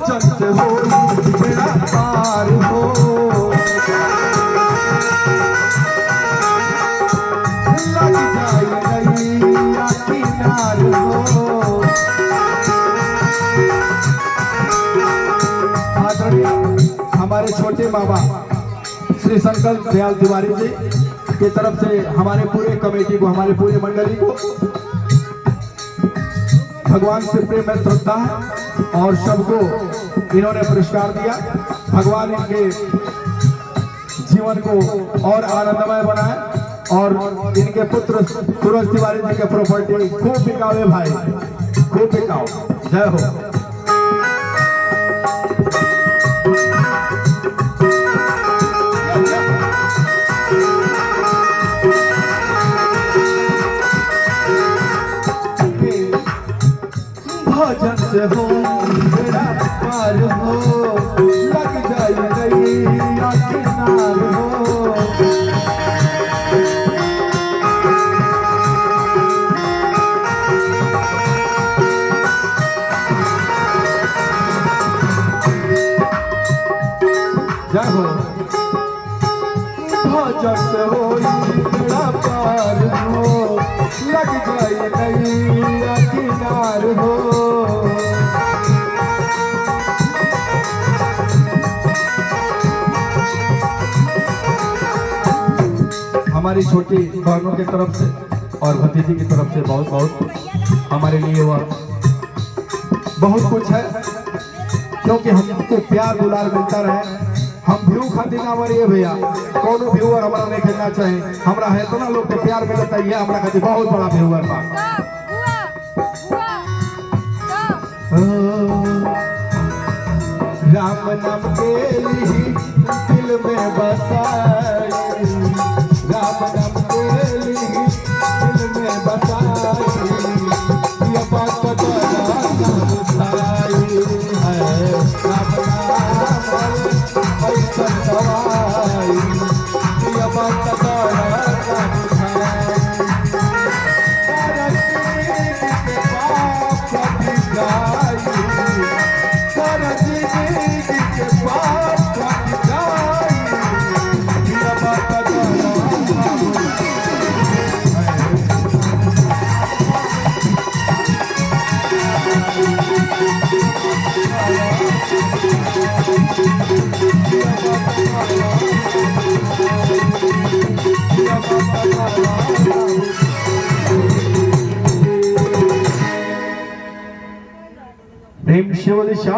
भजन से हो बेड़ा पार हो, लग जाए नैया किनार हो। आदरणीय हमारे छोटे बाबा श्री संकल्प दयाल तिवारी जी की तरफ से हमारे पूरे कमेटी को, हमारे पूरे मंडली को भगवान से प्रेम में श्रद्धा है और सबको इन्होंने पुरस्कार दिया। भगवान इनके जीवन को और आनंदमय बनाए और इनके पुत्र सूरज तिवारी जी के प्रॉपर्टी खूब बिकावे भाई, खूब बिकाओ। जय हो। भजन से हो बेड़ा पार हो, लग जाए नैया किनार हो। जय हो। भजन से हो बेड़ा पार हो, लग जाए नैया किनार हो। हमारी छोटी बहनों की तरफ से और भतीजी की तरफ से बहुत बहुत हमारे लिए वह बहुत कुछ है, क्योंकि हमको प्यार दुलार मिलता रहे। हम व्यू खातिर ना मरिए भैया, कोनो व्यूअर हमारा नहीं खेलना चाहिए। हमारा है तो ना लोग के प्यार मिलता है, हमारा खातिर बहुत बड़ा व्यूअर बा। राम नाम के लिए दिल में बसाए, राम नाम के लिए दिल में बसाए, ये बात बताई है। राम नाम ऐसा दवाई, ये बात प्रेम शिव दिशा।